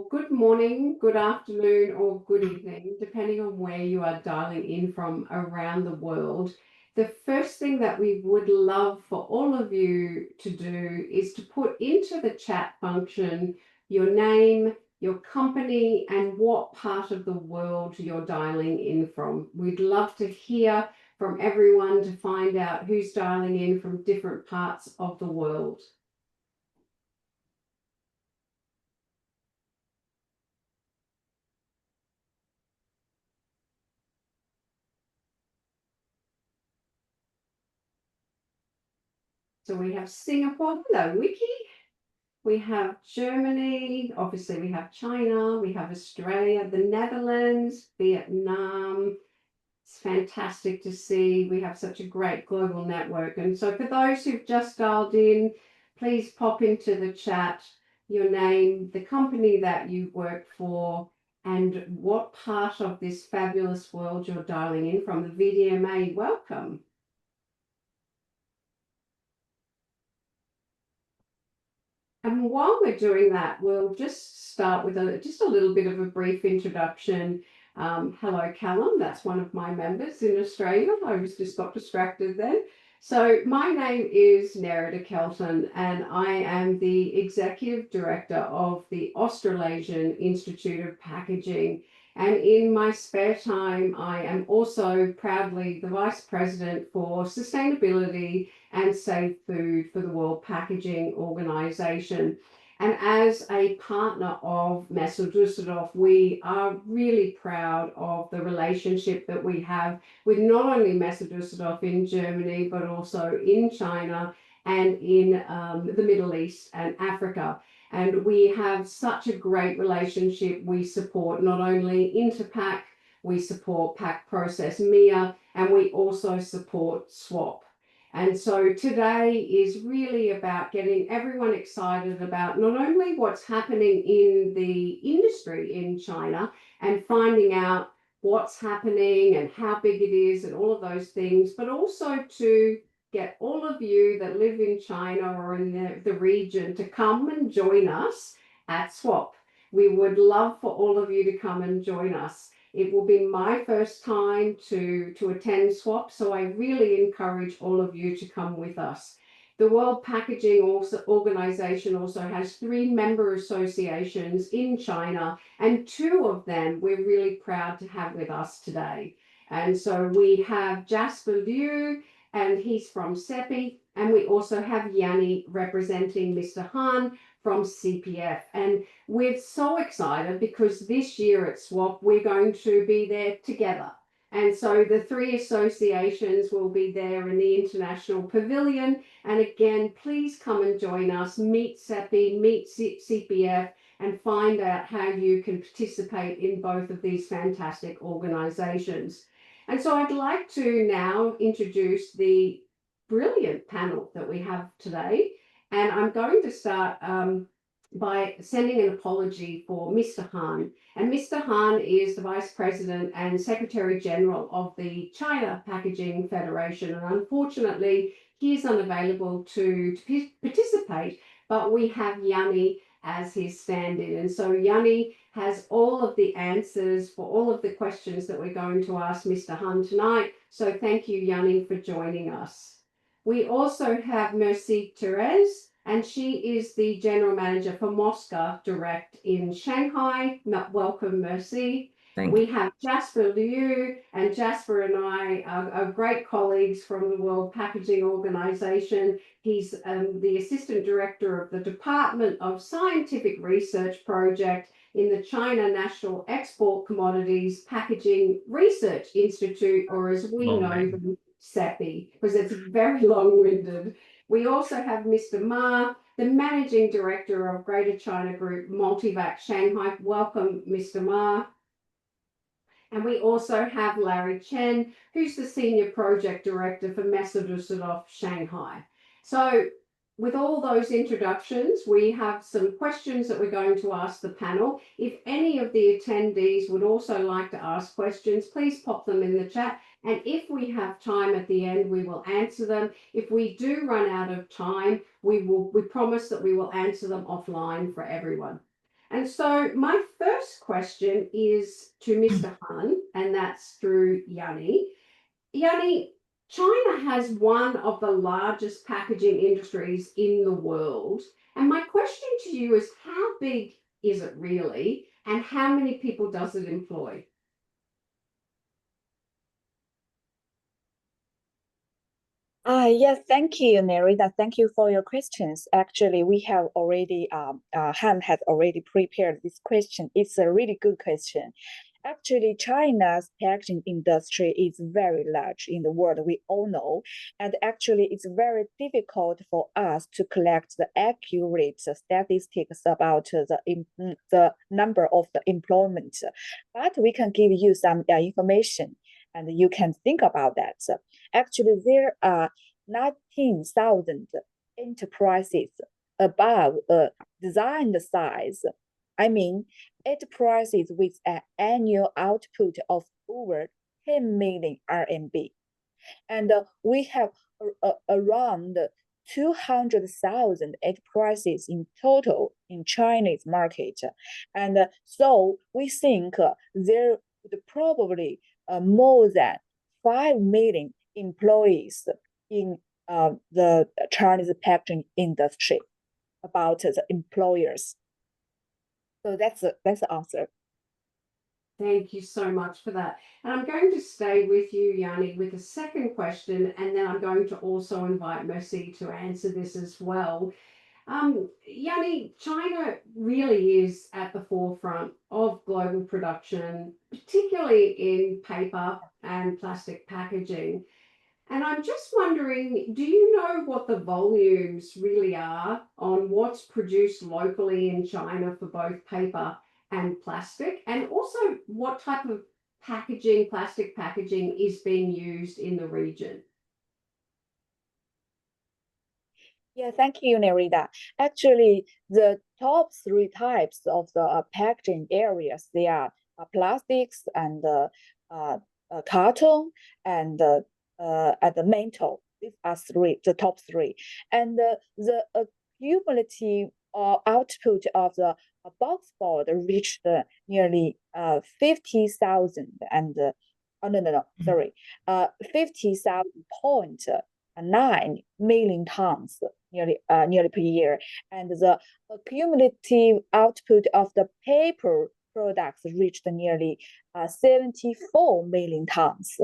or good morning, good afternoon, or good evening, depending on where you are dialing in from around the world. The first thing that we would love for all of you to do is to put into the chat function your name, your company, and what part of the world you're dialing in from. We'd love to hear from everyone to find out who's dialing in from different parts of the world. So we have Singapore. Hello, Wiki. We have Germany. Obviously, we have China. We have Australia, the Netherlands, Vietnam. It's fantastic to see. We have such a great global network. And so for those who've just dialed in, please pop into the chat your name, the company that you work for, and what part of this fabulous world you're dialing in from. The VDMA, welcome. And while we're doing that, we'll just start with just a little bit of a brief introduction. Hello, Callum. That's one of my members in Australia. I just got distracted then. So my name is Nerida Kelton, and I am the Executive Director of the Australasian Institute of Packaging. And in my spare time, I am also proudly the Vice President for Sustainability and Safe Food for the World Packaging Organization. And as a partner of Messe Düsseldorf, we are really proud of the relationship that we have with not only Messe Düsseldorf in Germany, but also in China and in the Middle East and Africa. And we have such a great relationship. We support not only Interpack, we support Pack Process MIA, and we also support SWAP. And so today is really about getting everyone excited about not only what's happening in the industry in China and finding out what's happening and how big it is and all of those things, but also to get all of you that live in China or in the region to come and join us at SWAP. We would love for all of you to come and join us. It will be my first time to attend SWAP, so I really encourage all of you to come with us. The World Packaging Organization also has 3 member associations in China, and 2 of them we're really proud to have with us today. And so we have Jasper Liu, and he's from CEPI, and we also have Yanni representing Mr. Han from CPF. And we're so excited because this year at SWAP, we're going to be there together. And so the 3 associations will be there in the International Pavilion. And again, please come and join us, meet CEPI, meet CPF, and find out how you can participate in both of these fantastic organizations. And so I'd like to now introduce the brilliant panel that we have today. And I'm going to start by sending an apology for Mr. Han. And Mr. Han is the Vice President and Secretary General of the China Packaging Federation. And unfortunately, he is unavailable to participate, but we have Yanni as his stand-in. And so Yanni has all of the answers for all of the questions that we're going to ask Mr. Han tonight. So thank you, Yanni, for joining us. We also have Merci Therese, and she is the General Manager for Mosca Direct in Shanghai. Welcome, Merci. We have Jasper Liu, and Jasper and I are great colleagues from the World Packaging Organization. He's the Assistant Director of the Department of Scientific Research Project in the China National Export Commodities Packaging Research Institute, or as we know them, CEPI, because it's very long-winded. We also have Mr. Ma, the Managing Director of Greater China Group Multivac Shanghai. Welcome, Mr. Ma. And we also have Larry Chen, who's the Senior Project Director for Messe Düsseldorf Shanghai. So with all those introductions, we have some questions that we're going to ask the panel. If any of the attendees would also like to ask questions, please pop them in the chat. And if we have time at the end, we will answer them. If we do run out of time, we promise that we will answer them offline for everyone. And so my first question is to Mr. Han, and that's through Yanni. Yanni, China has one of the largest packaging industries in the world. And my question to you is how big is it really? And how many people does it employ? Yes, thank you, Nerida. Thank you for your questions. Actually, we have already, Han has already prepared this question. It's a really good question. Actually, China's packaging industry is very large in the world, we all know. And actually, it's very difficult for us to collect the accurate statistics about the number of the employment. But we can give you some information and you can think about that. Actually, there are 19,000 enterprises above a designed size. I mean, enterprises with an annual output of over 10 million RMB. And we have around 200,000 enterprises in total in Chinese market. And so we think there would probably more than 5 million employees in the Chinese packaging industry about the employers. So that's the answer. Thank you so much for that. And I'm going to stay with you, Yanni, with a second question, and then I'm going to also invite Mercy to answer this as well. Yanni, China really is at the forefront of global production, particularly in paper and plastic packaging. And I'm just wondering, do you know what the volumes really are on what's produced locally in China for both paper and plastic? And also what type of packaging, plastic packaging, is being used in the region? Yeah, thank you, Nerida. Actually, the top three types of the packaging areas, they are plastics and carton and the metal. These are the top three. And the cumulative output of the box board reached nearly 50,000 and oh no, sorry, 50,000.9 million tons nearly per year, and the cumulative output of the paper products reached nearly 74 million tons,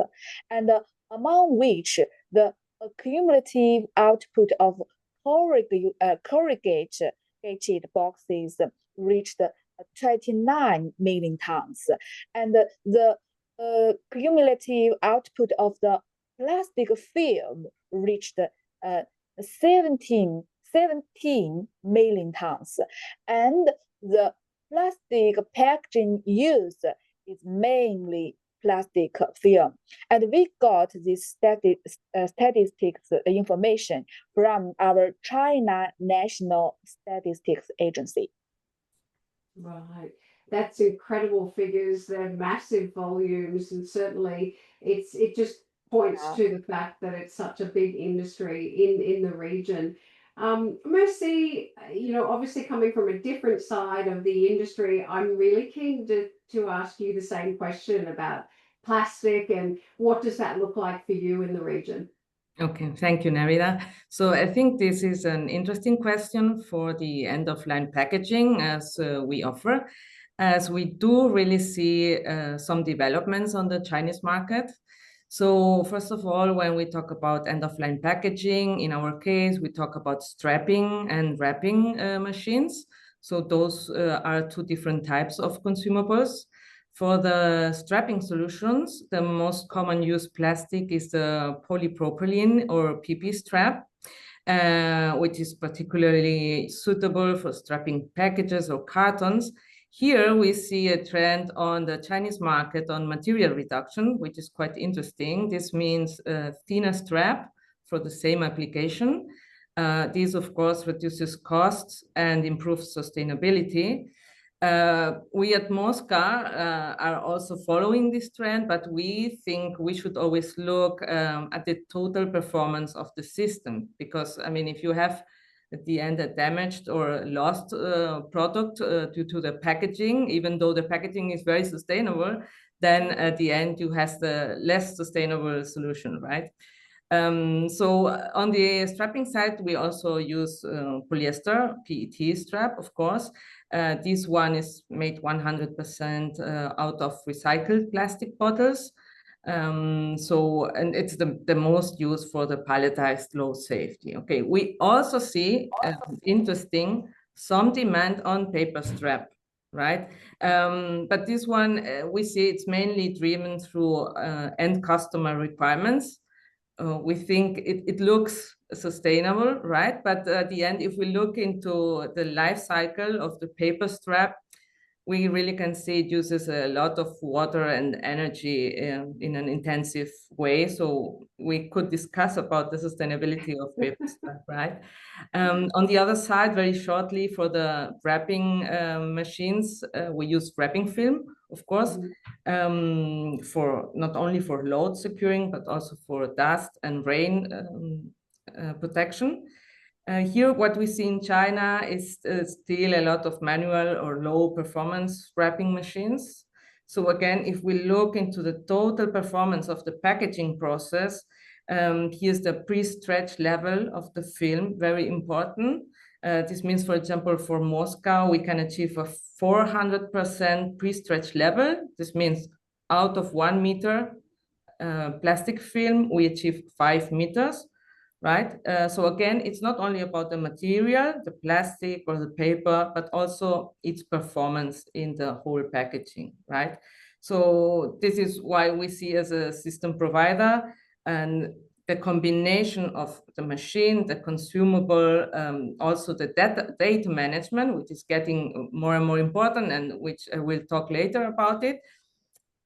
and among which the cumulative output of corrugated boxes reached 29 million tons, and the cumulative output of the plastic film reached 17 million tons, and the plastic packaging used is mainly plastic film. And we got this statistics information from our China National Statistics Agency. Right. That's incredible figures. They're massive volumes, and certainly it just points Yeah. to the fact that it's such a big industry in the region. Mercy, obviously coming from a different side of the industry, I'm really keen to ask you the same question about plastic and what does that look like for you in the region? Okay, thank you, Nerida. So I think this is an interesting question for the end-of-line packaging as we offer, as we do really see some developments on the Chinese market. So first of all, when we talk about end-of-line packaging, in our case, we talk about strapping and wrapping machines. So those are two different types of consumables. For the strapping solutions, the most common used plastic is the polypropylene or PP strap, which is particularly suitable for strapping packages or cartons. Here we see a trend on the Chinese market on material reduction, which is quite interesting. This means a thinner strap for the same application. This, of course, reduces costs and improves sustainability. We at Mosca are also following this trend, but we think we should always look at the total performance of the system, because I mean, if you have at the end a damaged or lost product due to the packaging, even though the packaging is very sustainable, then at the end you have the less sustainable solution, right? So on the strapping side, we also use polyester, PET strap, of course. This one is made 100% out of recycled plastic bottles. And it's the most used for the palletized low safety. Okay, we also see interesting some demand on paper strap, right? But this one, we see it's mainly driven through end customer requirements. We think it looks sustainable, right? But at the end, if we look into the life cycle of the paper strap, we really can see it uses a lot of water and energy in an intensive way. So we could discuss about the sustainability of paper strap, right? On the other side, very shortly, for the wrapping machines, we use wrapping film, of course, for not only for load securing, but also for dust and rain protection. Here, what we see in China is still a lot of manual or low performance wrapping machines. So again, if we look into the total performance of the packaging process, here's the pre-stretch level of the film, very important. This means, for example, for Moscow, we can achieve a 400% pre-stretch level. This means out of 1 meter plastic film, we achieve 5 meters. Right? So again, it's not only about the material, the plastic or the paper, but also its performance in the whole packaging, right? So this is why we see as a system provider and the combination of the machine, the consumable, also the data management, which is getting more and more important and which I will talk later about it.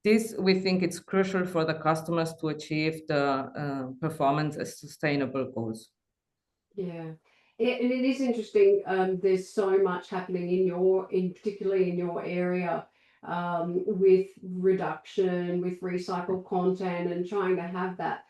This, we think it's crucial for the customers to achieve the performance and sustainable goals. Yeah, it is interesting. There's so much happening particularly in your area, with reduction, with recycled content, and trying to have that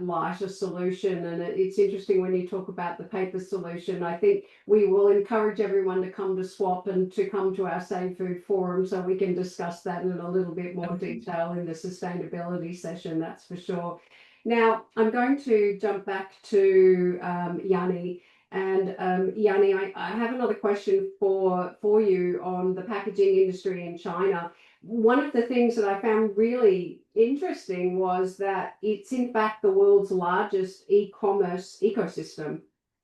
lighter solution. And it's interesting when you talk about the paper solution. I think we will encourage everyone to come to SWAP and to come to our Save Food Forum so we can discuss that in a little bit more detail in the sustainability session, that's for sure. Now, I'm going to jump back to Yanni. And Yanni, I have another question for you on the packaging industry in China. One of the things that I found really interesting was that it's in fact the world's largest e-commerce ecosystem,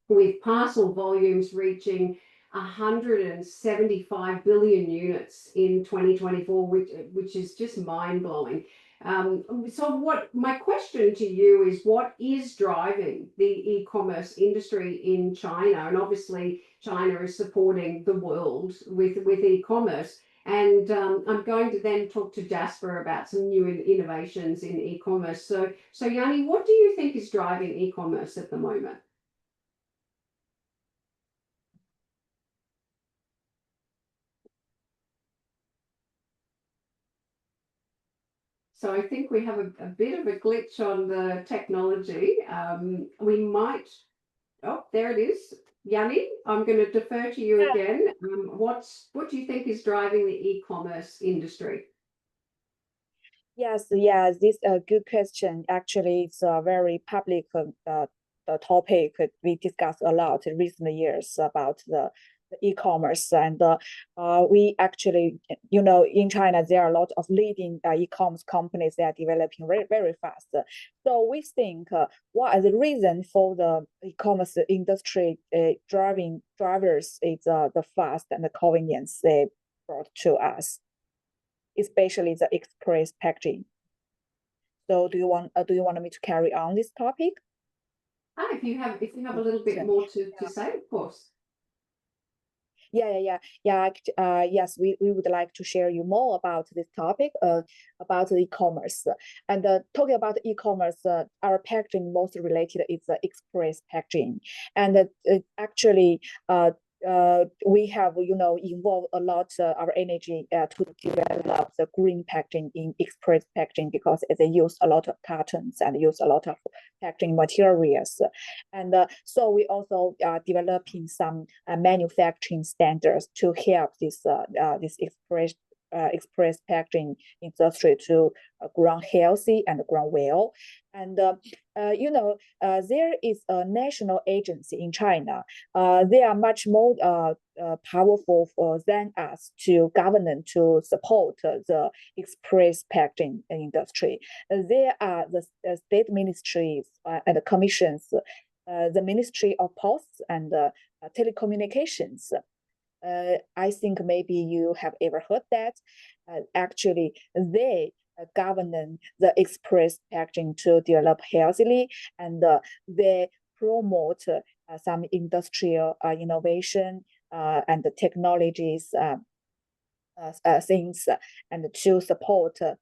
with parcel volumes reaching 175 billion units in 2024, which is just mind-blowing. So my question to you is, what is driving the e-commerce industry in China? And obviously China is supporting the world with e-commerce. And I'm going to then talk to Jasper about some new innovations in e-commerce. So Yanni, what do you think is driving e-commerce at the moment? So I think we have a bit of a glitch on the technology. We might, oh, there it is. Yanni, I'm going to defer to you again. What do you think is driving the e-commerce industry? Yes, this is a good question. Actually, it's a very public topic. We discussed a lot in recent years about the e-commerce, and we actually, in China, there are a lot of leading e-commerce companies that are developing very, very fast. So we think what is the reason for the e-commerce industry drivers is the fast and the convenience they brought to us, especially the express packaging. So do you want me to carry on this topic? If you have a little bit more to say, of course. Yes, we would like to share you more about this topic, about the e-commerce. And talking about e-commerce, our packaging most related is the express packaging. And actually, we have, involved a lot our energy to develop the green packaging in express packaging because they use a lot of cartons and use a lot of packaging materials. And so we also are developing some manufacturing standards to help this express packaging industry to grow healthy and grow well. And there is a national agency in China. They are much more powerful than us to government to support the express packaging industry. There are the state ministries and commissions, the Ministry of Posts and Telecommunications. I think maybe you have ever heard that. Actually, they govern the express packaging to develop healthily, and they promote some industrial innovation and the technologies things, and to support the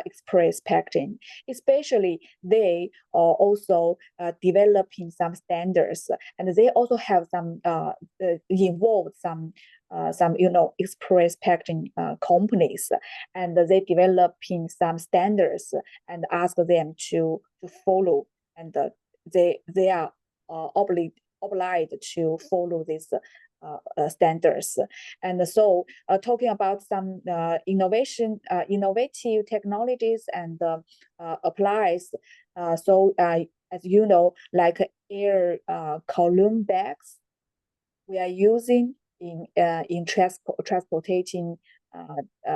express packaging. Especially, they are also developing some standards, and they also have some involved some express packaging companies, and they developing some standards and ask them to follow, and they are obliged to follow this standards. And so talking about some innovative technologies and applies, so as you know, like air column bags we are using in transporting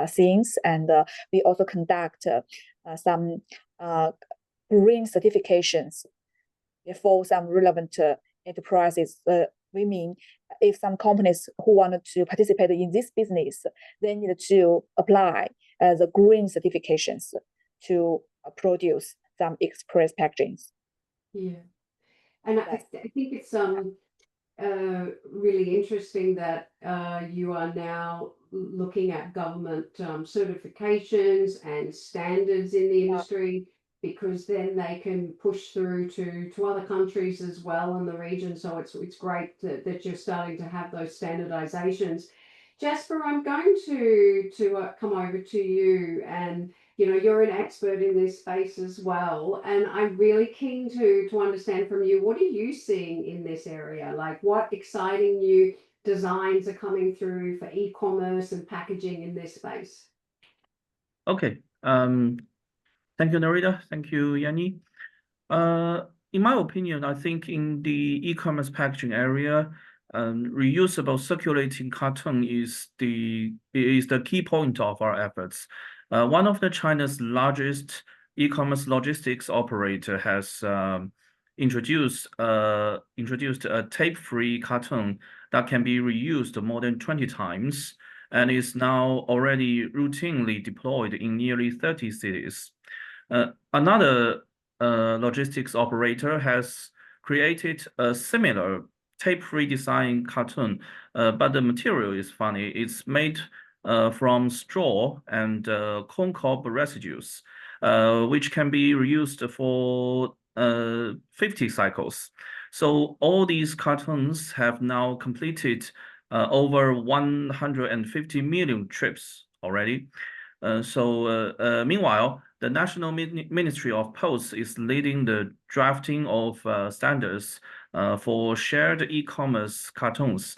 things, and we also conduct some green certifications for some relevant enterprises. We mean if some companies who wanted to participate in this business, they need to apply the green certifications to produce some express packagings. Yeah, and I think it's really interesting that you are now looking at government certifications and standards in the industry, because then they can push through to other countries as well in the region. So it's great that you're starting to have those standardizations. Jasper, I'm going to come over to you, and you're an expert in this space as well, and I'm really keen to understand from you, what are you seeing in this area? Like, what exciting new designs are coming through for e-commerce and packaging in this space? Okay. Thank you, Nerida. Thank you, Yanni. In my opinion, I think in the e-commerce packaging area, reusable circulating carton is the key point of our efforts. One of China's largest e-commerce logistics operator has introduced a tape-free carton that can be reused more than 20 times, and is now already routinely deployed in nearly 30 cities. Another logistics operator has created a similar tape-free design carton, but the material is funny. It's made from straw and corn cob residues, which can be reused for 50 cycles. So all these cartons have now completed over 150 million trips already. Meanwhile, the National Ministry of Posts is leading the drafting of standards for shared e-commerce cartons,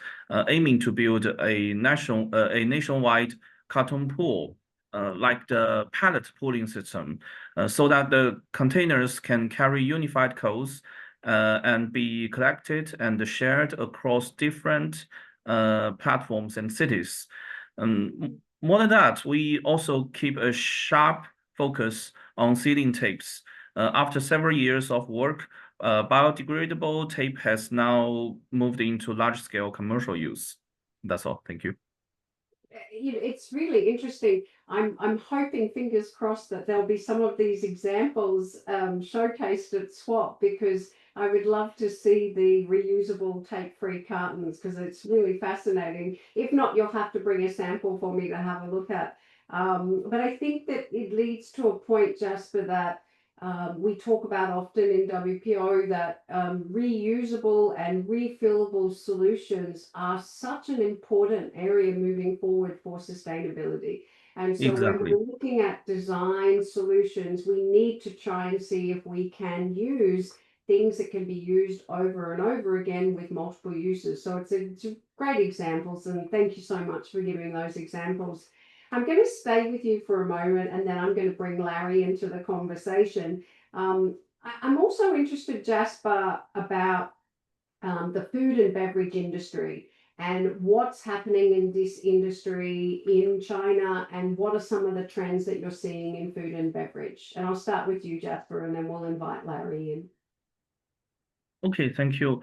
aiming to build a nationwide carton pool, like the pallet pooling system, so that the containers can carry unified codes and be collected and shared across different platforms and cities. More than that, we also keep a sharp focus on sealing tapes. After several years of work, biodegradable tape has now moved into large-scale commercial use. That's all. Thank you. It's really interesting. I'm hoping, fingers crossed, that there'll be some of these examples showcased at SWAP, because I would love to see the reusable tape-free cartons, because it's really fascinating. If not, you'll have to bring a sample for me to have a look at. But I think that it leads to a point, Jasper, that we talk about often in WPO that reusable and refillable solutions are such an important area moving forward for sustainability. And so when Exactly. we're looking at design solutions, we need to try and see if we can use things that can be used over and over again with multiple uses. So it's a great examples, and thank you so much for giving those examples. I'm going to stay with you for a moment, and then I'm going to bring Larry into the conversation. I'm also interested, Jasper, about the food and beverage industry and what's happening in this industry in China, and what are some of the trends that you're seeing in food and beverage. And I'll start with you, Jasper, and then we'll invite Larry in. Okay, thank you.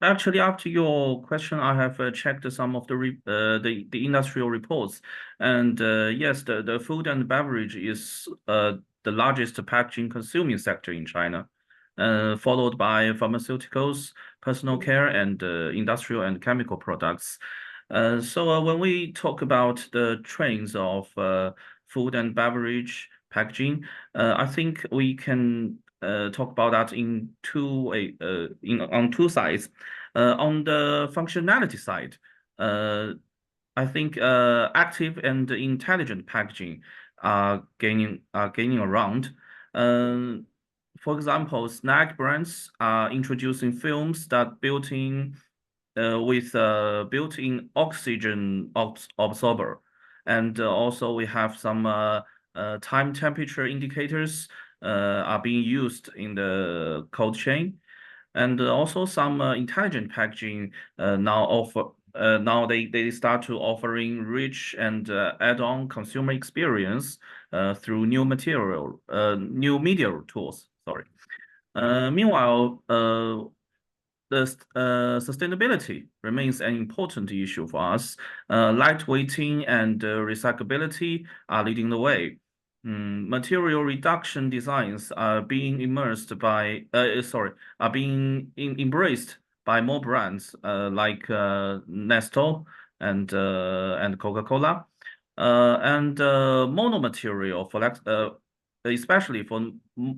Actually, after your question, I have checked some of the industrial reports, and yes, the food and beverage is the largest packaging consuming sector in China, followed by pharmaceuticals, personal care, and industrial and chemical products. So when we talk about the trends of food and beverage packaging, I think we can talk about that in on two sides. On the functionality side, I think active and intelligent packaging are gaining around. For example, snack brands are introducing films that built-in with built-in oxygen absorber, and also we have some time temperature indicators are being used in the cold chain, and also some intelligent packaging now they start to offering rich and add-on consumer experience through new media tools. Sorry. Meanwhile, the sustainability remains an important issue for us. Lightweighting and recyclability are leading the way. Material reduction designs are being embraced by more brands like Nestle and Coca-Cola, and especially for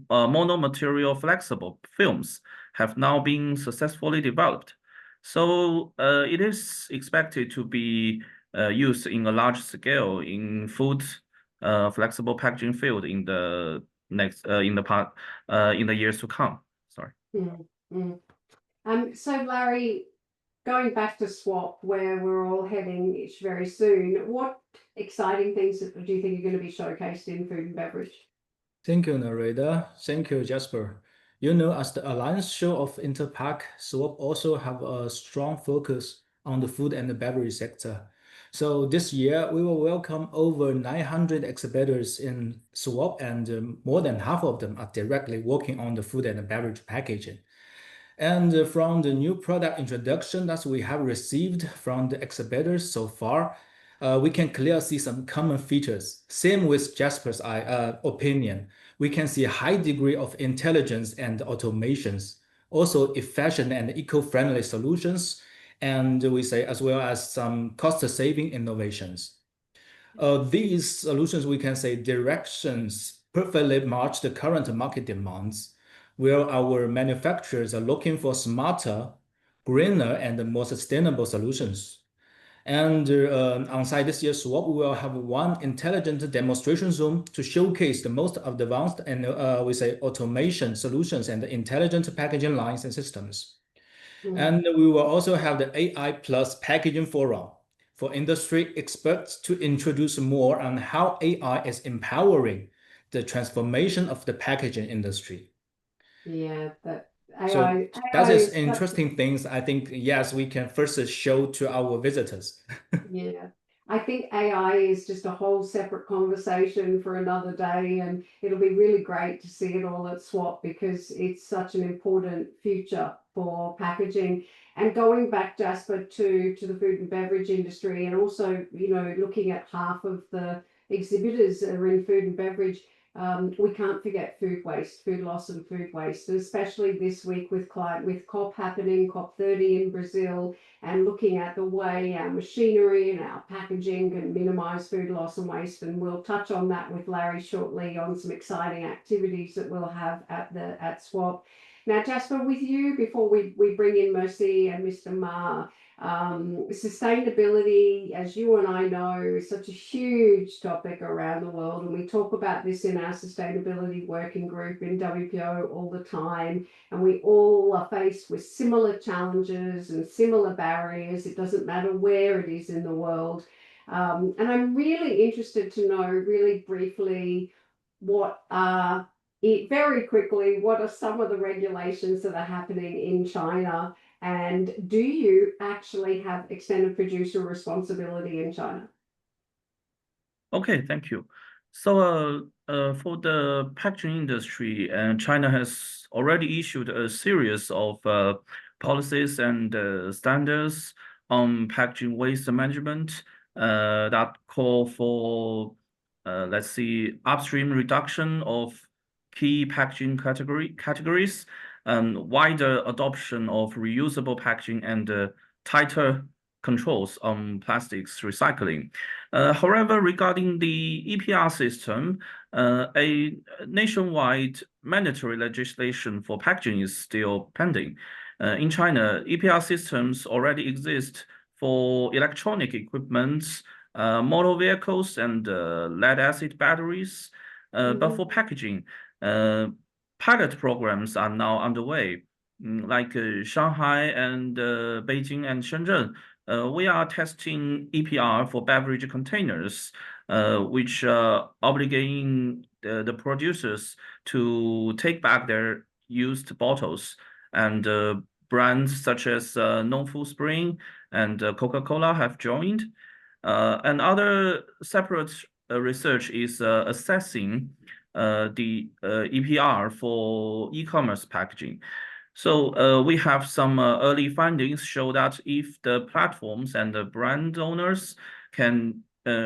monomaterial flexible films have now been successfully developed. So it is expected to be used in a large scale in food flexible packaging field in the years to come. Sorry. So Larry, going back to SWAP, where we're all heading very soon, what exciting things do you think are going to be showcased in food and beverage? Thank you, Nareda. Thank you, Jasper. You know, as the Alliance Show of Interpack, SWAP also have a strong focus on the food and the beverage sector. So this year, we will welcome over 900 exhibitors in SWAP, and more than half of them are directly working on the food and the beverage packaging. And from the new product introduction that we have received from the exhibitors so far, we can clearly see some common features. Same with Jasper's opinion. We can see a high degree of intelligence and automations, also efficient and eco-friendly solutions, and we say as well as some cost-saving innovations. These solutions, we can say directions perfectly match the current market demands, where our manufacturers are looking for smarter, greener, and more sustainable solutions. And on site this year, SWAP will have one intelligent demonstration zone to showcase the most advanced and we say automation solutions and intelligent packaging lines and systems. And we will also have the AI plus packaging forum for industry experts to introduce more on how AI is empowering the transformation of the packaging industry. Yeah, that So that is interesting things. I think, yes, we can first show to our visitors. Yeah, I think AI is just a whole separate conversation for another day, and it'll be really great to see it all at SWAP because it's such an important future for packaging. And going back, Jasper, to the food and beverage industry, and also, you know, looking at half of the exhibitors are in food and beverage, we can't forget food waste, food loss and food waste, and especially this week with COP happening, COP30 in Brazil, and looking at the way our machinery and our packaging can minimise food loss and waste. And we'll touch on that with Larry shortly on some exciting activities that we'll have at SWAP. Now, Jasper, with you, before we bring in Mercy and Mr. Ma, sustainability, as you and I know, is such a huge topic around the world, and we talk about this in our sustainability working group in WPO all the time, and we all are faced with similar challenges and similar barriers. It doesn't matter where it is in the world. And I'm really interested to know, really briefly, very quickly, what are some of the regulations that are happening in China? And do you actually have extended producer responsibility in China? Okay, thank you. So for the packaging industry, China has already issued a series of policies and standards on packaging waste management that call for, let's see, upstream reduction of key packaging categories, wider adoption of reusable packaging, and tighter controls on plastics recycling. However, regarding the EPR system, a nationwide mandatory legislation for packaging is still pending. In China, EPR systems already exist for electronic equipment, motor vehicles, and lead-acid batteries. But for packaging, pilot programs are now underway, like Shanghai and Beijing and Shenzhen. We are testing EPR for beverage containers, which obligating the producers to take back their used bottles. And brands such as Non-Fu Spring and Coca-Cola have joined. And other separate research is assessing the EPR for e-commerce packaging. So we have some early findings show that if the platforms and the brand owners can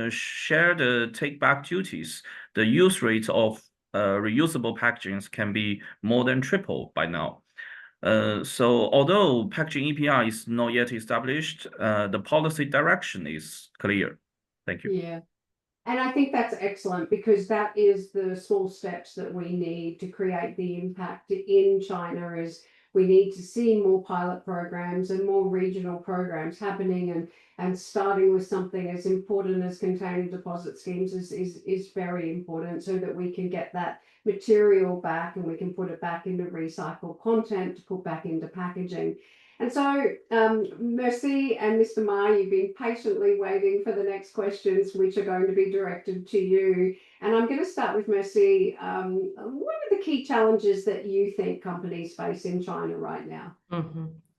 share the take-back duties, the use rate of reusable packagings can be more than triple by now. So although packaging EPR is not yet established, the policy direction is clear. Thank you. Yeah. And I think that's excellent, because that is the small steps that we need to create the impact in China. Is we need to see more pilot programs and more regional programs happening, and starting with something as important as container deposit schemes is very important, so that we can get that material back and we can put it back into recycled content to put back into packaging. And so, Mercy and Mr. Ma, you've been patiently waiting for the next questions, which are going to be directed to you. And I'm going to start with Mercy. What are the key challenges that you think companies face in China right now?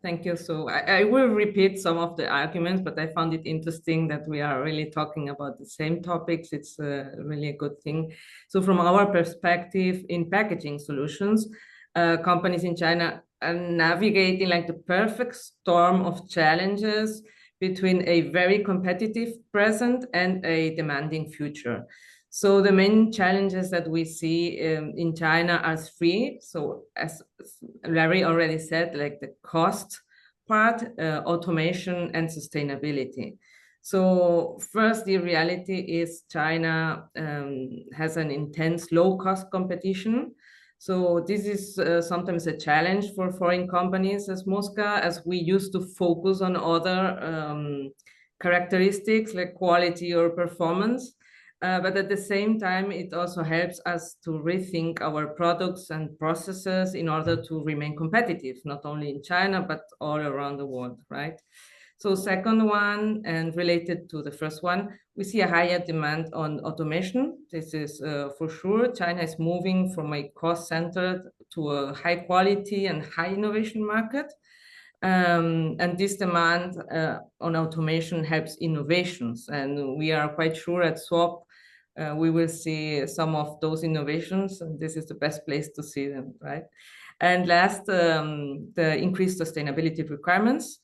Thank you. So I will repeat some of the arguments, but I found it interesting that we are really talking about the same topics. It's really a good thing. So from our perspective in packaging solutions, companies in China are navigating like the perfect storm of challenges between a very competitive present and a demanding future. So the main challenges that we see in China are three. So as Larry already said, like the cost part, automation, and sustainability. So first, the reality is China has an intense low-cost competition. So this is sometimes a challenge for foreign companies as Mosca, as we used to focus on other characteristics like quality or performance. But at the same time, it also helps us to rethink our products and processes in order to remain competitive, not only in China, but all around the world, right? So second one, and related to the first one, we see a higher demand on automation. This is for sure. China is moving from a cost-centered to a high quality and high innovation market. And this demand on automation helps innovations. And we are quite sure at SWAP, we will see some of those innovations, and this is the best place to see them, right? And last, the increased sustainability requirements.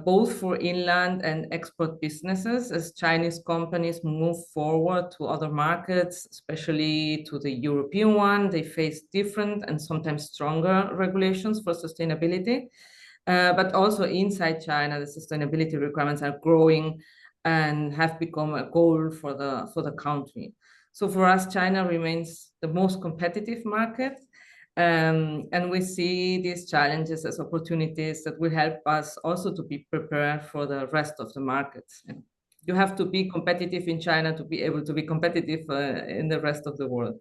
both for inland and export businesses as Chinese companies move forward to other markets, especially to the European one. They face different and sometimes stronger regulations for sustainability. But also inside China, the sustainability requirements are growing and have become a goal for the country. So for us, China remains the most competitive market. And we see these challenges as opportunities that will help us also to be prepared for the rest of the markets. And you have to be competitive in China to be able to be competitive in the rest of the world.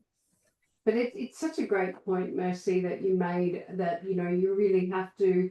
But it's such a great point, Mercy, that you made, that, you know, you really have to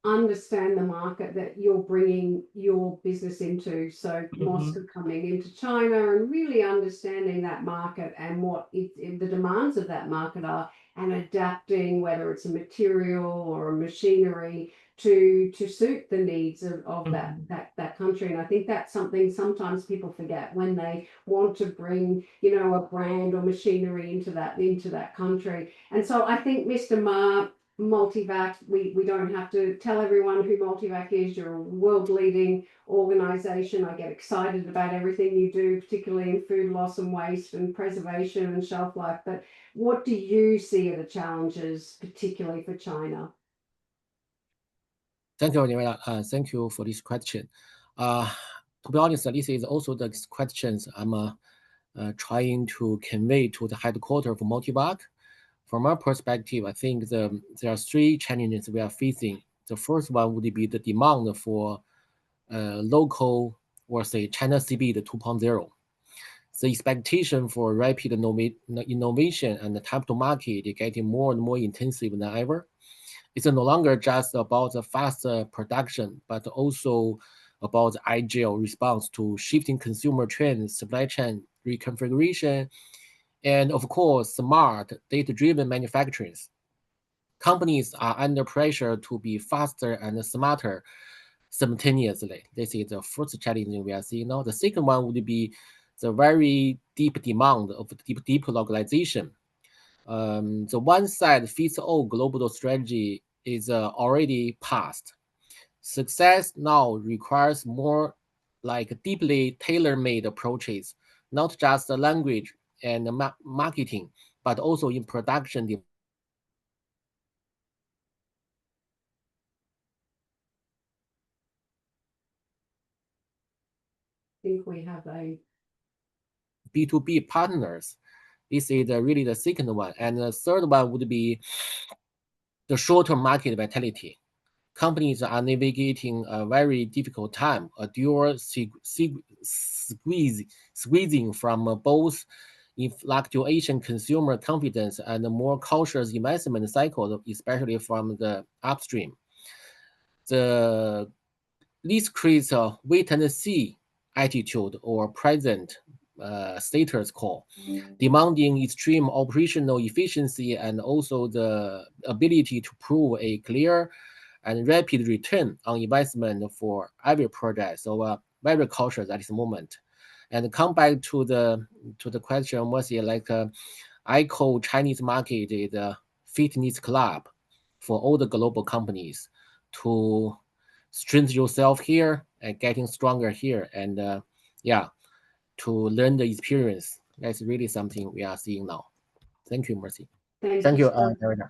understand the market that you're bringing your business into. So Moscow coming into China and really understanding that market and what the demands of that market are, and adapting, whether it's a material or a machinery, to suit the needs of that country. And I think that's something sometimes people forget when they want to bring, you know, a brand or machinery into that country. And so I think, Mr. Ma, Multivac, we don't have to tell everyone who Multivac is. You're a world leading organization. I get excited about everything you do, particularly in food loss and waste and preservation and shelf life. But what do you see are the challenges, particularly for China? Thank you, Nerida. Thank you for this question. To be honest, this is also the questions I'm trying to convey to the headquarters of Multivac. From our perspective, I think there are three challenges we are facing. The first one would be the demand for local, or say China CB 2.0. The expectation for rapid innovation and the time to market is getting more and more intensive than ever. It's no longer just about the faster production, but also about the agile response to shifting consumer trends, supply chain reconfiguration, and of course, smart data-driven manufacturing. Companies are under pressure to be faster and smarter simultaneously. This is the first challenge we are seeing now. The second one would be the very deep demand of deep localization. The one-size-fits-all global strategy is already past. Success now requires more like deeply tailor-made approaches, not just the language and marketing, but also in production. I think we have a B2B partners. This is really the second one. And the third one would be the short-term market vitality. Companies are navigating a very difficult time, a dual squeezing from both in fluctuation consumer confidence and a more cautious investment cycle, especially from the upstream. This creates a wait and see attitude or present status quo, demanding extreme operational efficiency and also the ability to prove a clear and rapid return on investment for every project. So very cautious at this moment. And come back to the question, was it like I call Chinese market is a fitness club for all the global companies to strengthen yourself here and getting stronger here, and to learn the experience. That's really something we are seeing now. Thank you, Mercy. Thank you, Nerida.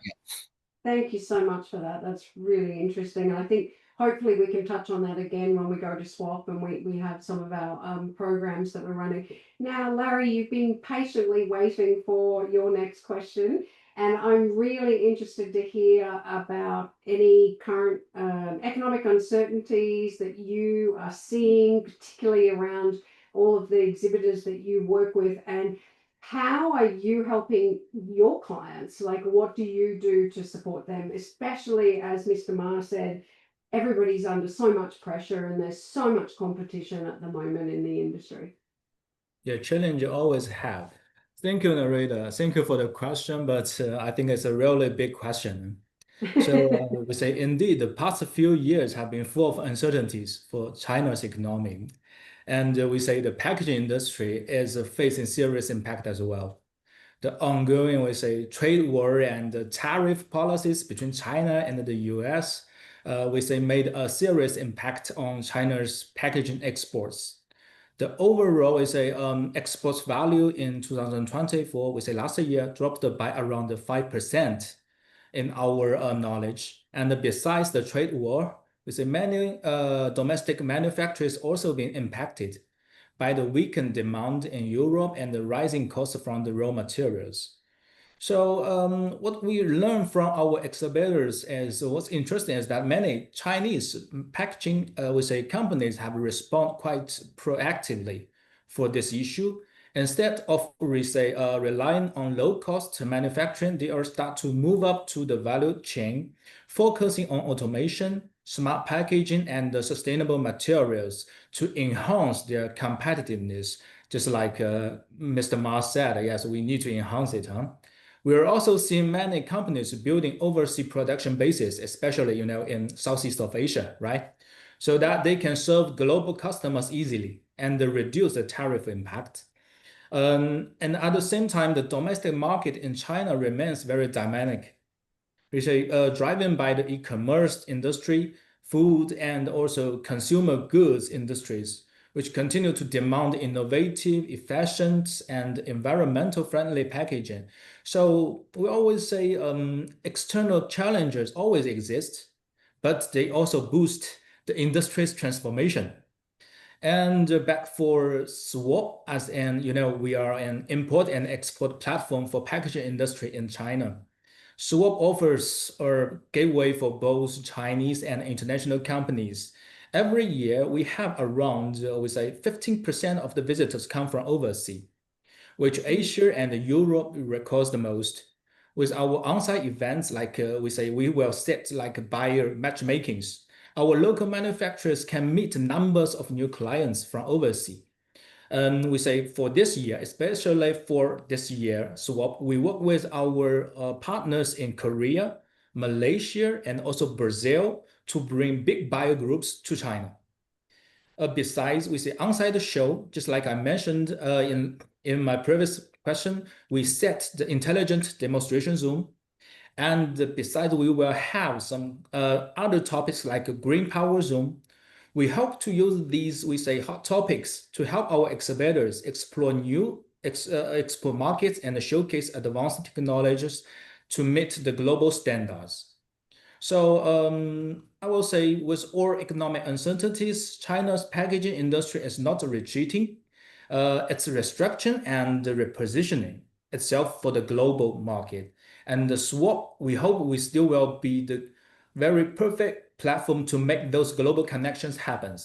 Thank you so much for that. That's really interesting. I think hopefully we can touch on that again when we go to SWAP and we have some of our programs that we're running. Now, Larry, you've been patiently waiting for your next question, and I'm really interested to hear about any current economic uncertainties that you are seeing, particularly around all of the exhibitors that you work with, and how are you helping your clients? Like, what do you do to support them? Especially, as Mr. Ma said, everybody's under so much pressure and there's so much competition at the moment in the industry. Yeah, challenge you always have. Thank you, Nerida. Thank you for the question, but I think it's a really big question. So we say, indeed, the past few years have been full of uncertainties for China's economy. And we say the packaging industry is facing serious impact as well. The ongoing, we say, trade war and the tariff policies between China and the US we say made a serious impact on China's packaging exports. The overall, we say, exports value in 2024, we say last year dropped by around 5% in our knowledge. And besides the trade war, we say many domestic manufacturers also been impacted by the weakened demand in Europe and the rising costs from the raw materials. So what we learn from our exhibitors is what's interesting is that many Chinese packaging, we say, companies have responded quite proactively for this issue. Instead of, we say, relying on low-cost manufacturing, they are start to move up to the value chain, focusing on automation, smart packaging, and sustainable materials to enhance their competitiveness. Just like Mr. Ma said, yes, we need to enhance it, huh? We are also seeing many companies building overseas production bases, especially, in Southeast of Asia, right? So that they can serve global customers easily and reduce the tariff impact. And at the same time, the domestic market in China remains very dynamic. We say driven by the e-commerce industry, food, and also consumer goods industries, which continue to demand innovative, efficient, and environmental friendly packaging. So we always say external challenges always exist, but they also boost the industry's transformation. And back for Swap, as in, we are an import and export platform for packaging industry in China. Swap offers a gateway for both Chinese and international companies. Every year, we have around, we say, 15% of the visitors come from overseas, which Asia and Europe records the most. With our on-site events, like we say, we will set like buyer matchmakings. Our local manufacturers can meet numbers of new clients from overseas. We say for this year, especially for this year, Swap, we work with our partners in Korea, Malaysia, and also Brazil to bring big buyer groups to China. Besides, we say on-site show, just like I mentioned in my previous question, we set the intelligent demonstration zone. And besides, we will have some other topics like a green power zone. We hope to use these, we say, hot topics to help our exhibitors explore new export markets and showcase advanced technologies to meet the global standards. So I will say with all economic uncertainties, China's packaging industry is not retreating. It's restructuring and repositioning itself for the global market. And the Swap, we hope we still will be the very perfect platform to make those global connections happen.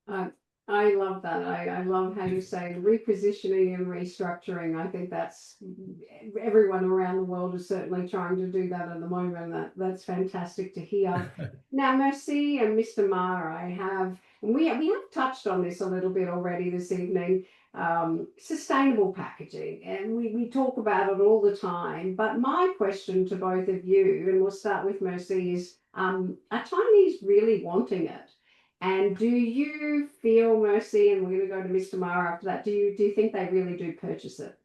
I love that. I love how you say repositioning and restructuring. I think that's everyone around the world is certainly trying to do that at the moment. That's fantastic to hear. Now, Merci and Mr. Ma, we have touched on this a little bit already this evening. Sustainable packaging, and we talk about it all the time. But my question to both of you, and we'll start with Merci, is are Chinese really wanting it? And do you feel, Merci, and we're going to go to Mr. Ma after that, do you think they really do purchase it?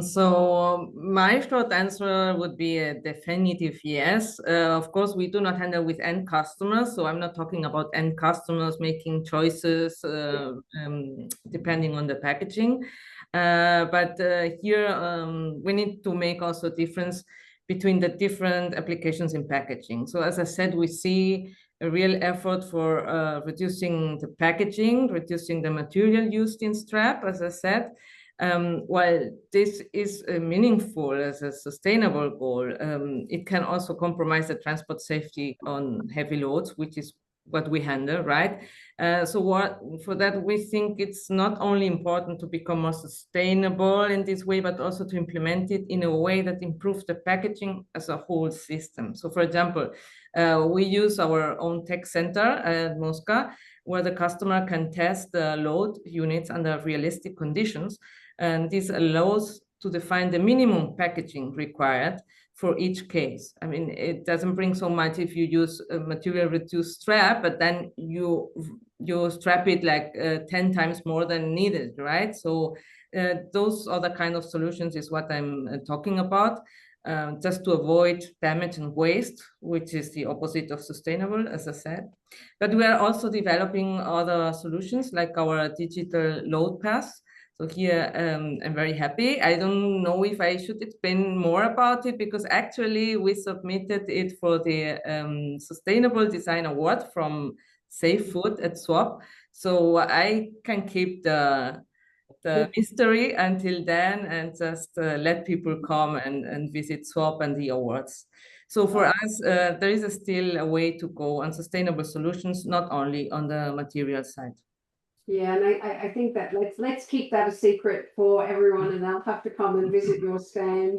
So my short answer would be a definitive yes. Of course, we do not handle with end customers, so I'm not talking about end customers making choices depending on the packaging. But here we need to make also a difference between the different applications in packaging. So as I said, we see a real effort for reducing the packaging, reducing the material used in strap, as I said. While this is meaningful as a sustainable goal, it can also compromise the transport safety on heavy loads, which is what we handle, right? For that, we think it's not only important to become more sustainable in this way, but also to implement it in a way that improves the packaging as a whole system. So for example, we use our own tech center at Mosca, where the customer can test the load units under realistic conditions. And this allows to define the minimum packaging required for each case. I mean, it doesn't bring so much if you use a material reduced strap, but then you strap it like 10 times more than needed, right? So those are the kind of solutions is what I'm talking about. just to avoid damage and waste, which is the opposite of sustainable, as I said. But we are also developing other solutions like our digital load pass. So here I'm very happy. I don't know if I should explain more about it because actually we submitted it for the Sustainable Design Award from Safe Food at SWAP. So I can keep the mystery until then and just let people come and visit SWAP and the awards. So for us, there is still a way to go on sustainable solutions, not only on the material side. Yeah, and I think that let's keep that a secret for everyone, and they'll have to come and visit your stand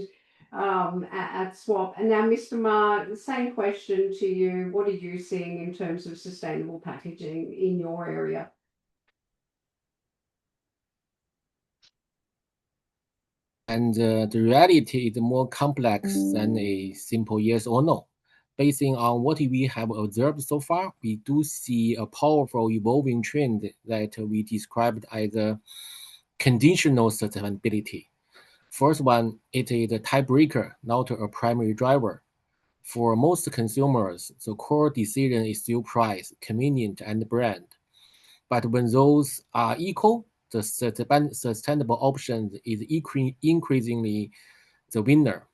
at SWAP. And now, Mr. Ma, the same question to you. What are you seeing in terms of sustainable packaging in your area? And the reality is more complex than a simple yes or no. Basing on what we have observed so far, we do see a powerful evolving trend that we described as a conditional sustainability. First one, it is a tiebreaker, not a primary driver. For most consumers, the core decision is still price, convenient, and brand. But when those are equal, the sustainable option is increasingly the winner.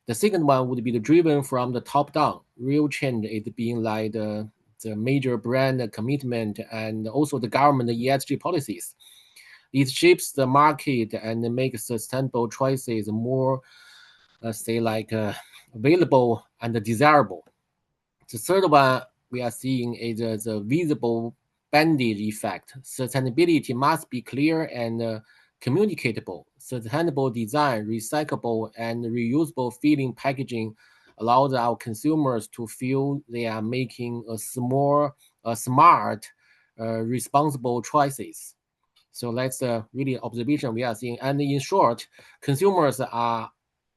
The second one would be driven from the top down. Real change is being like the major brand commitment and also the government ESG policies. It shapes the market and makes sustainable choices more, available and desirable. The third one we are seeing is the visible bandage effect. Sustainability must be clear and communicatable. Sustainable design, recyclable, and reusable filling packaging allows our consumers to feel they are making smart, responsible choices. So that's really observation we are seeing. And in short, consumers are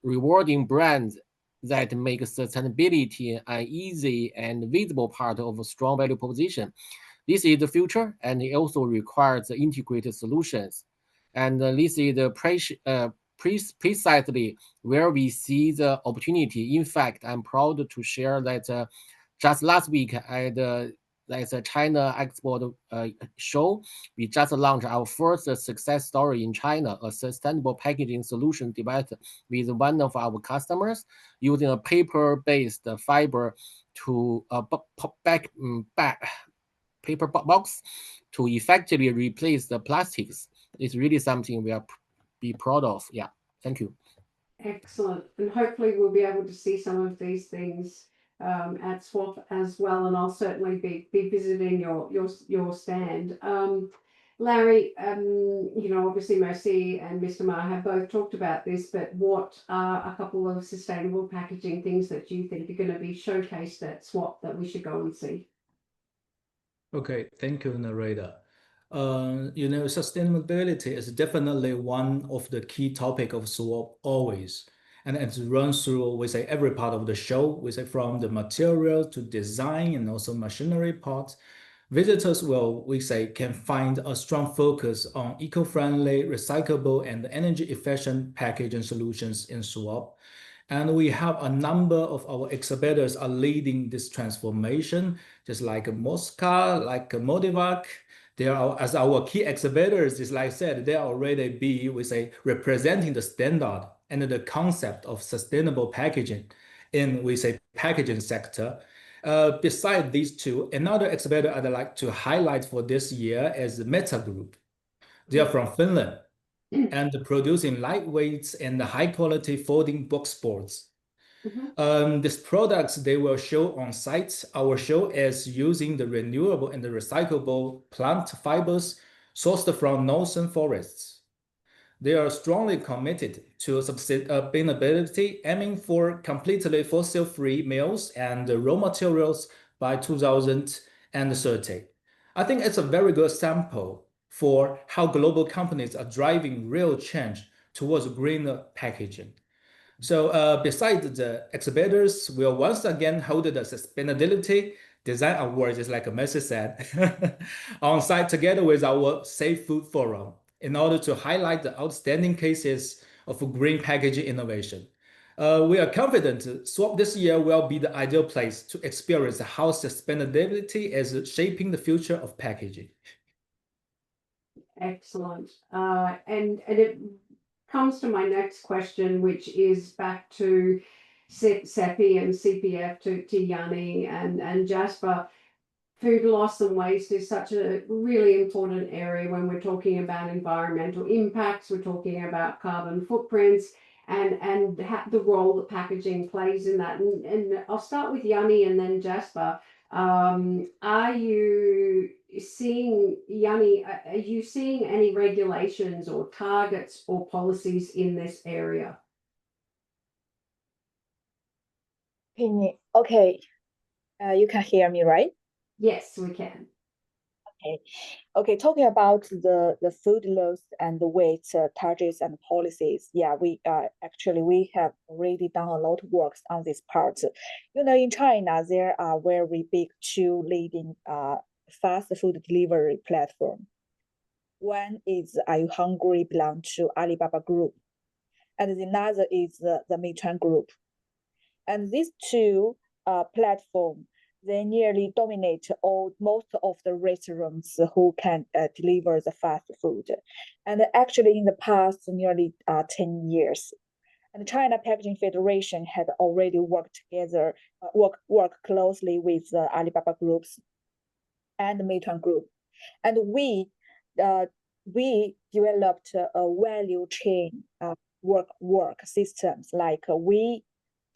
rewarding brands that make sustainability an easy and visible part of a strong value proposition. This is the future, and it also requires integrated solutions. And this is precisely where we see the opportunity. In fact, I'm proud to share that just last week at the China Export show, we just launched our first success story in China, a sustainable packaging solution developed with one of our customers using a paper-based fiber to paper box to effectively replace the plastics. It's really something we are be proud of. Yeah, thank you. Excellent, and hopefully we'll be able to see some of these things at SWAP as well, and I'll certainly be visiting your stand. Larry, obviously Mercy and Mr. Ma have both talked about this, but what are a couple of sustainable packaging things that you think are going to be showcased at SWAP that we should go and see? Okay, thank you, Nareda. Sustainability is definitely one of the key topic of SWAP always. And it runs through, every part of the show, from the material to design and also machinery parts. Visitors can find a strong focus on eco-friendly, recyclable, and energy-efficient packaging solutions in SWAP. And we have a number of our exhibitors are leading this transformation, just like Mosca, like Modivac. They are, as our key exhibitors, just like I said, they are already representing the standard and the concept of sustainable packaging in, packaging sector. Beside these two, another exhibitor I'd like to highlight for this year is Meta Group. They are from Finland and producing lightweight and high-quality folding box boards. These products they will show on site. Our show is using the renewable and the recyclable plant fibers sourced from northern forests. They are strongly committed to sustainability, aiming for completely fossil-free mills and raw materials by 2030. I think it's a very good sample for how global companies are driving real change towards greener packaging. So besides the exhibitors, we'll once again hold the Sustainability Design Awards, just like Mercy said, on site together with our Safe Food Forum in order to highlight the outstanding cases of green packaging innovation. We are confident Swap this year will be the ideal place to experience how sustainability is shaping the future of packaging. Excellent. And it comes to my next question, which is back to CEPI and CPF, to Yanni and Jasper. Food loss and waste is such a really important area when we're talking about environmental impacts, we're talking about carbon footprints, and the role that packaging plays in that. And I'll start with Yanni and then Jasper. Are you seeing, Yanni, are you seeing any regulations or targets or policies in this area? Okay, you can hear me, right? Yes, we can. Okay, talking about the food loss and the waste targets and policies, yeah, we actually we have already done a lot of work on this part. You know, in China, there are very big two leading fast food delivery platform. One is Are You Hungry, belong to Alibaba Group, and another is the Meituan Group. And these two platforms, they nearly dominate most of the restaurants who can deliver the fast food. And actually in the past nearly 10 years, and China Packaging Federation had already worked together, work closely with Alibaba Groups and Meituan Group. And we developed a value chain work systems like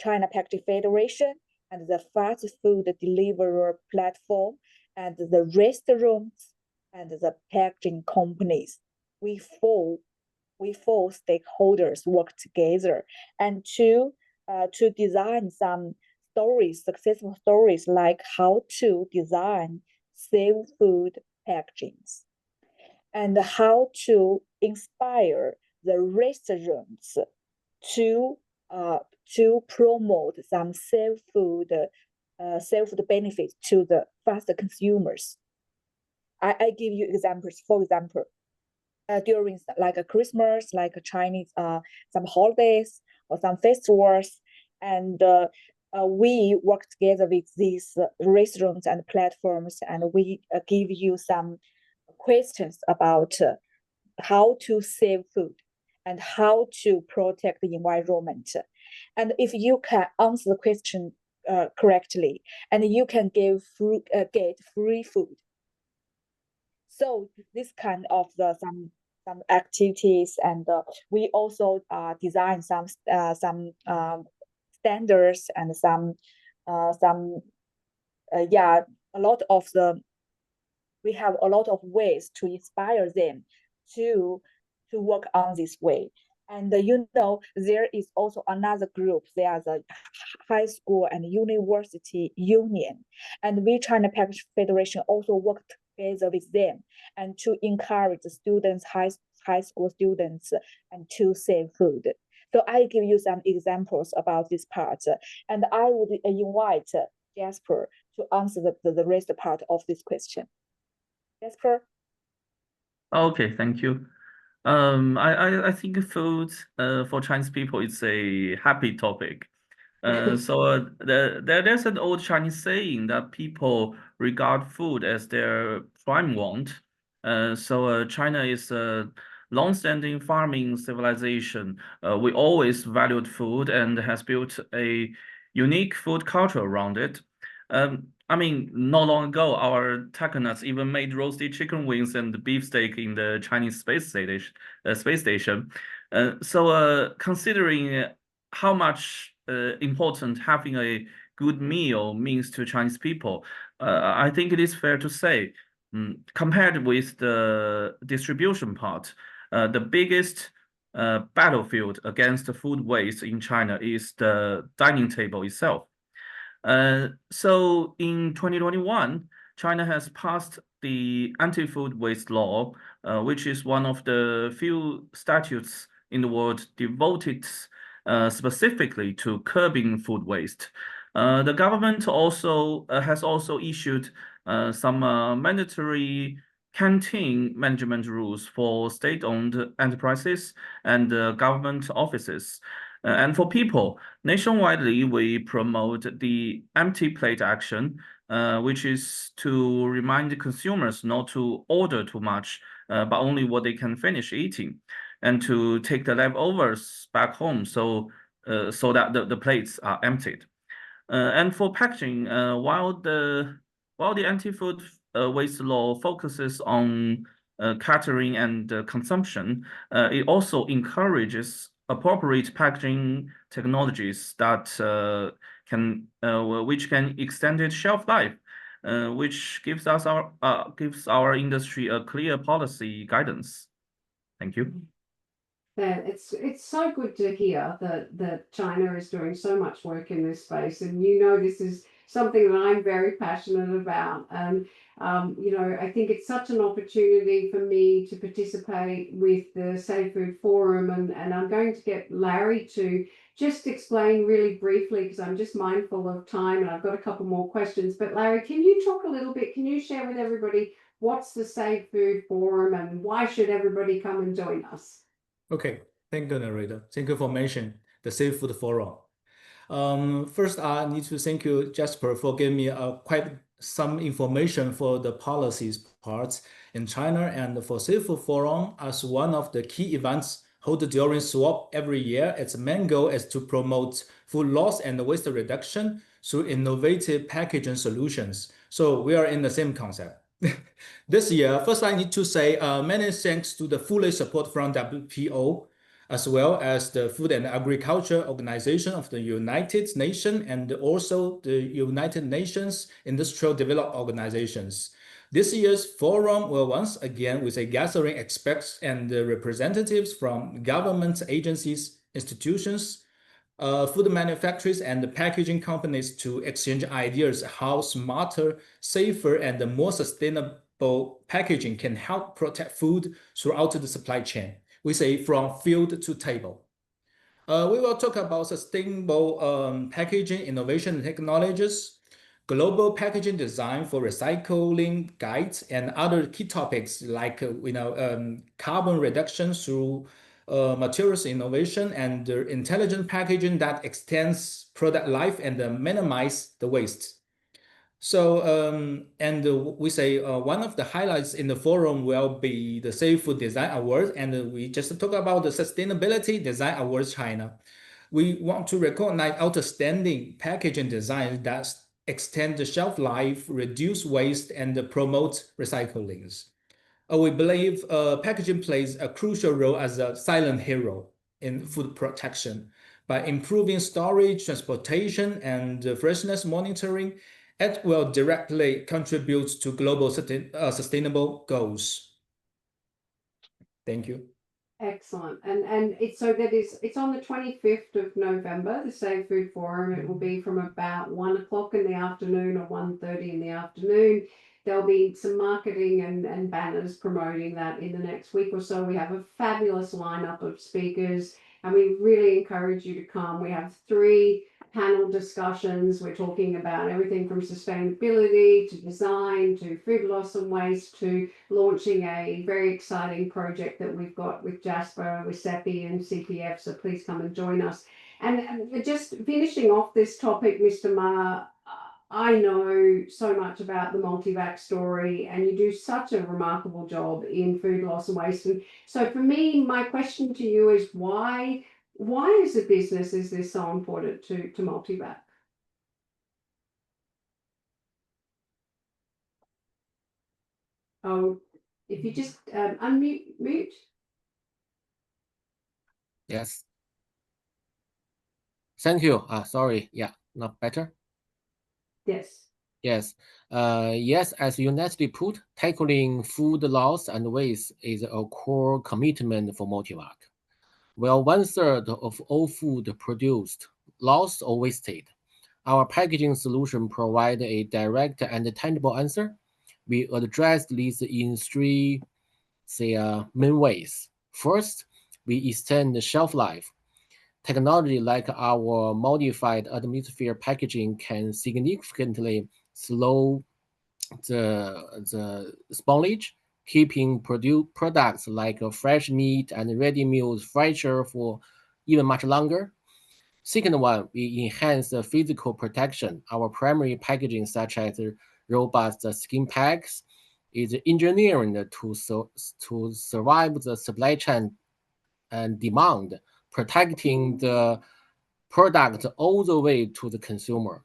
China Packaging Federation and the fast food delivery platform and the restaurants and the packaging companies. We four stakeholders work together and to design some stories, successful stories, like how to design safe food packagings and how to inspire the restaurants to promote some safe food benefits to the fast consumers. I give you examples. For example, during like a Christmas, like a Chinese some holidays or some festivals, and we work together with these restaurants and platforms, and we give you some questions about how to save food and how to protect the environment. And if you can answer the question correctly, and you can get free food. So this kind of some activities, and we also design some standards and we have a lot of ways to inspire them to work on this way. And you know, there is also another group. They are the high school and university union, and we China Packaging Federation also work together with them and to encourage the students, high school students, and to save food. So I give you some examples about this part, and I would invite Jasper to answer the rest part of this question. Jasper? Okay, thank you. I think food for Chinese people is a happy topic. So there's an old Chinese saying that people regard food as their prime want. So China is a long-standing farming civilization. We always valued food and has built a unique food culture around it. I mean, not long ago, our technocrats even made roasted chicken wings and beefsteak in the Chinese space station. So considering how much important having a good meal means to Chinese people, I think it is fair to say, compared with the distribution part, the biggest battlefield against the food waste in China is the dining table itself. So in 2021, China has passed the anti-food waste law, which is one of the few statutes in the world devoted specifically to curbing food waste. The government also has also issued some mandatory canteen management rules for state-owned enterprises and government offices. And for people, nationwidely, we promote the empty plate action, which is to remind the consumers not to order too much, but only what they can finish eating, and to take the leftovers back home so that the plates are emptied. And for packaging, while the anti-food waste law focuses on catering and consumption, it also encourages appropriate packaging technologies that which can extend its shelf life, which gives our industry a clear policy guidance. Thank you. Yeah, it's so good to hear that China is doing so much work in this space, and this is something that I'm very passionate about. And I think it's such an opportunity for me to participate with the Safe Food Forum, and I'm going to get Larry to just explain really briefly, because I'm just mindful of time and I've got a couple more questions. But Larry, can you talk a little bit? Can you share with everybody what's the Safe Food Forum and why should everybody come and join us? Okay, thank you, narrator. Thank you for mentioning the Safe Food Forum. First, I need to thank you, Jasper, for giving me quite some information for the policies parts in China, and for Safe Food Forum as one of the key events held during SWOP every year. Its main goal is to promote food loss and waste reduction through innovative packaging solutions. So we are in the same concept. This year, first I need to say many thanks to the full support from WPO, as well as the Food and Agriculture Organization of the United Nations, and also the United Nations Industrial Development Organizations. This year's forum will once again with a gathering experts and representatives from government agencies, institutions, food manufacturers and packaging companies to exchange ideas how smarter, safer, and more sustainable packaging can help protect food throughout the supply chain. We say from field to table. We will talk about sustainable packaging innovation technologies, global packaging design for recycling guides, and other key topics like carbon reduction through materials innovation and intelligent packaging that extends product life and minimize the waste. So, we say one of the highlights in the forum will be the Safe Food Design Awards, and we just talk about the Sustainability Design Awards China. We want to recognize outstanding packaging design that extend the shelf life, reduce waste, and promote recycling. We believe packaging plays a crucial role as a silent hero in food protection. By improving storage, transportation, and freshness monitoring, it will directly contribute to global sustainable goals. Thank you. Excellent. And it's on the 25th of November, the Safe Food Forum. It will be from about 1 o'clock in the afternoon or 1:30 in the afternoon. There'll be some marketing and banners promoting that in the next week or so. We have a fabulous lineup of speakers, and we really encourage you to come. We have 3 panel discussions. We're talking about everything from sustainability to design to food loss and waste to launching a very exciting project that we've got with Jasper, with CEPI and CPF. So please come and join us. And just finishing off this topic, Mr. Ma, I know so much about the Multivac story, and you do such a remarkable job in food loss and waste. And so for me, my question to you is why as a business is this so important to Multivac? Oh, if you just mute. Yes. Thank you. Sorry. Yeah, not better. Yes. Yes. Yes, as you nicely put, tackling food loss and waste is a core commitment for Multivac. Well, 1/3 of all food produced, lost, or wasted. Our packaging solution provides a direct and tangible answer. We address these in 3 main ways. First, we extend the shelf life. Technology like our modified atmosphere packaging can significantly slow the spoilage, keeping products like fresh meat and ready meals fresher for even much longer. Second one, we enhance the physical protection. Our primary packaging, such as robust skin packs, is engineered to survive the supply chain and demand, protecting the product all the way to the consumer.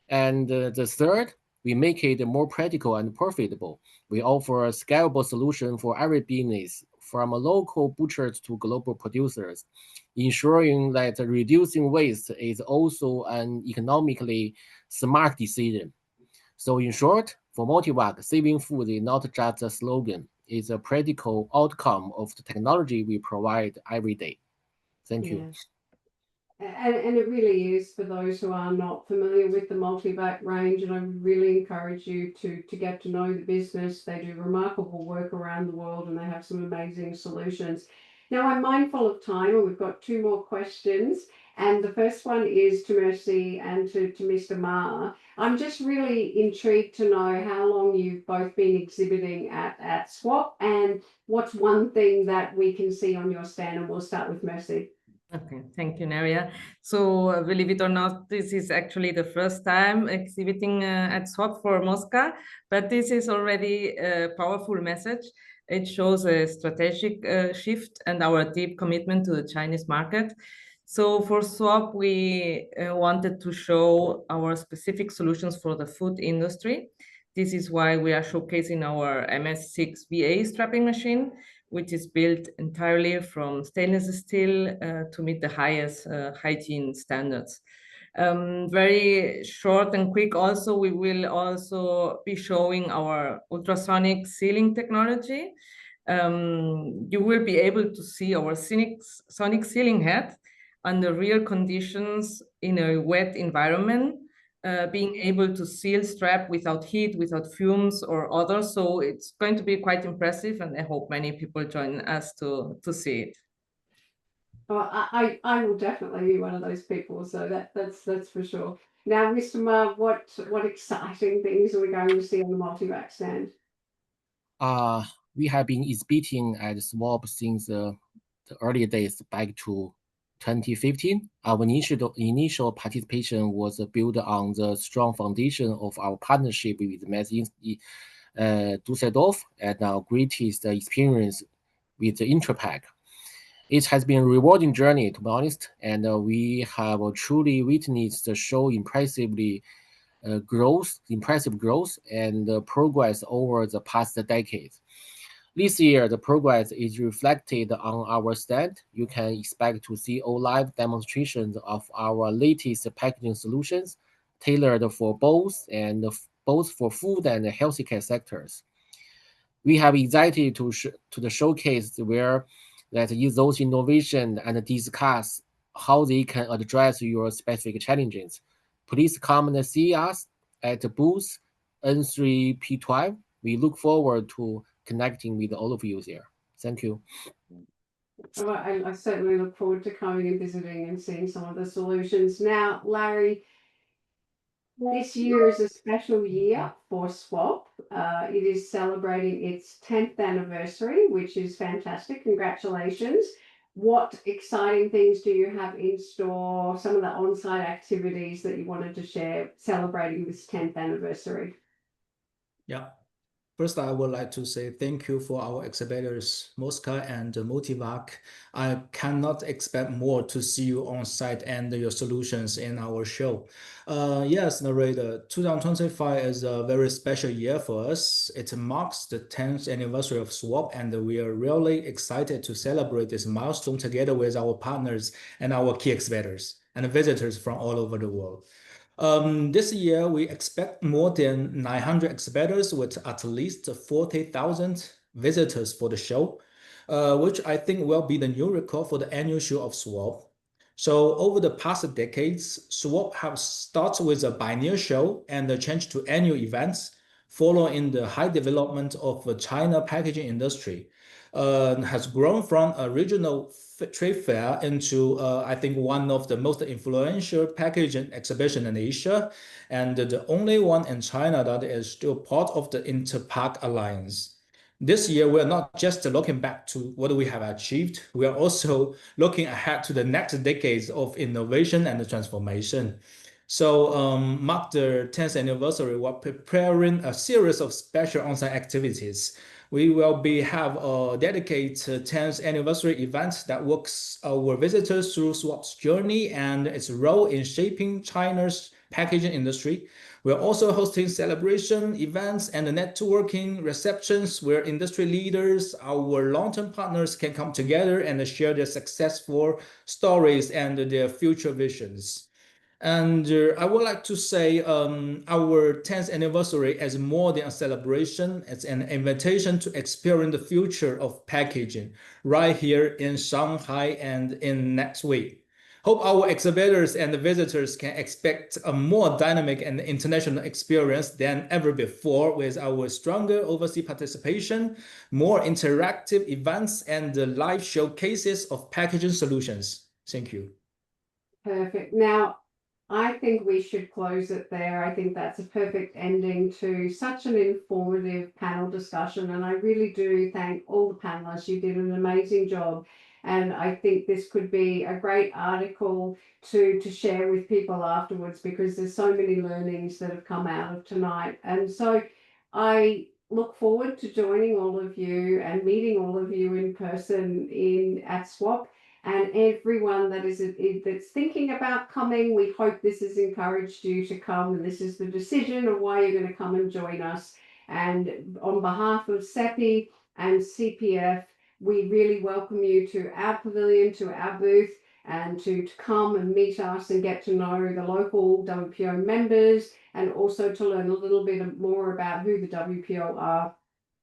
And the third, we make it more practical and profitable. We offer a scalable solution for every business, from local butchers to global producers, ensuring that reducing waste is also an economically smart decision. So in short, for Multivac, saving food is not just a slogan, it's a practical outcome of the technology we provide every day. Thank you. Yes. And it really is, for those who are not familiar with the Multivac range, and I really encourage you to get to know the business. They do remarkable work around the world and they have some amazing solutions. Now, I'm mindful of time and we've got two more questions. And the first one is to Mercy and to Mr. Ma. I'm just really intrigued to know how long you've both been exhibiting at SWAP and what's one thing that we can see on your stand. And we'll start with Mercy. Okay, thank you, Neria. So believe it or not, this is actually the first time exhibiting at SWAP for Mosca, but this is already a powerful message. It shows a strategic shift and our deep commitment to the Chinese market. So for SWAP, we wanted to show our specific solutions for the food industry. This is why we are showcasing our MS6 VA strapping machine, which is built entirely from stainless steel to meet the highest hygiene standards. Very short and quick also, we will also be showing our ultrasonic sealing technology. You will be able to see our sonic sealing head under real conditions in a wet environment, being able to seal strap without heat, without fumes or others. So it's going to be quite impressive, and I hope many people join us to see it. Oh, I will definitely be one of those people. So that's for sure. Now, Mr. Ma, what exciting things are we going to see on the Multivac stand? We have been exhibiting at SWAP since the early days back to 2015. Our initial participation was built on the strong foundation of our partnership with METS Düsseldorf and our greatest experience with the Interpack. It has been a rewarding journey, to be honest, and we have truly witnessed the show impressive growth and progress over the past decades. This year, the progress is reflected on our stand. You can expect to see all live demonstrations of our latest packaging solutions tailored for both for food and healthy care sectors. We have excited to the showcase where that use those innovations and discuss how they can address your specific challenges. Please come and see us at the booth N3P12. We look forward to connecting with all of you there. Thank you. Well, I certainly look forward to coming and visiting and seeing some of the solutions. Now, Larry, this year is a special year for SWAP. It is celebrating its 10th anniversary, which is fantastic. Congratulations. What exciting things do you have in store? Some of the on-site activities that you wanted to share celebrating this 10th anniversary? Yeah. First, I would like to say thank you for our exhibitors, Mosca and Multivac. I cannot expect more to see you on site and your solutions in our show. Yes, Narrator, 2025 is a very special year for us. It marks the 10th anniversary of SWAP, and we are really excited to celebrate this milestone together with our partners and our key exhibitors and visitors from all over the world. This year, we expect more than 900 exhibitors with at least 40,000 visitors for the show, which I think will be the new record for the annual show of SWAP. So over the past decades, SWAP have started with a biennial show and changed to annual events, following the high development of the China packaging industry. Has grown from a regional trade fair into, I think, one of the most influential packaging exhibition in Asia, and the only one in China that is still part of the Interpack Alliance. This year, we're not just looking back to what we have achieved, we are also looking ahead to the next decades of innovation and transformation. So, mark the 10th anniversary, we're preparing a series of special on-site activities. We will have a dedicated 10th anniversary event that walks our visitors through Swap's journey and its role in shaping China's packaging industry. We're also hosting celebration events and networking receptions where industry leaders, our long-term partners, can come together and share their successful stories and their future visions. And I would like to say our 10th anniversary is more than a celebration. It's an invitation to experience the future of packaging right here in Shanghai and in next week. Hope our exhibitors and visitors can expect a more dynamic and international experience than ever before with our stronger overseas participation, more interactive events, and live showcases of packaging solutions. Thank you. Perfect. Now, I think we should close it there. I think that's a perfect ending to such an informative panel discussion. And I really do thank all the panelists. You did an amazing job. And I think this could be a great article to share with people afterwards, because there's so many learnings that have come out of tonight. And so I look forward to joining all of you and meeting all of you in person at SWAP. And everyone that that's thinking about coming, we hope this has encouraged you to come, and this is the decision of why you're going to come and join us. And on behalf of CEPI and CPF, we really welcome you to our pavilion, to our booth, and to come and meet us and get to know the local WPO members, and also to learn a little bit more about who the WPO are.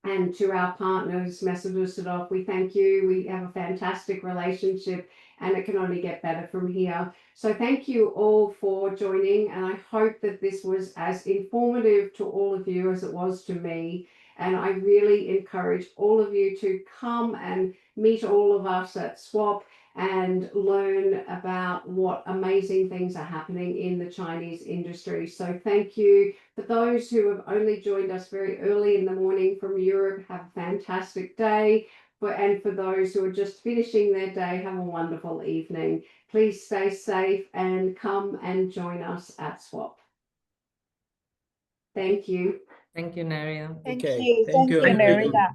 And to our partners, Messe Düsseldorf, we thank you. We have a fantastic relationship, and it can only get better from here. So thank you all for joining, and I hope that this was as informative to all of you as it was to me. And I really encourage all of you to come and meet all of us at SWAP and learn about what amazing things are happening in the Chinese industry. So thank you. For those who have only joined us very early in the morning from Europe, have a fantastic day. And for those who are just finishing their day, have a wonderful evening. Please stay safe and come and join us at SWAP. Thank you. Thank you, Nerida. Thank Okay, you. thank you. Thank you, Nerida.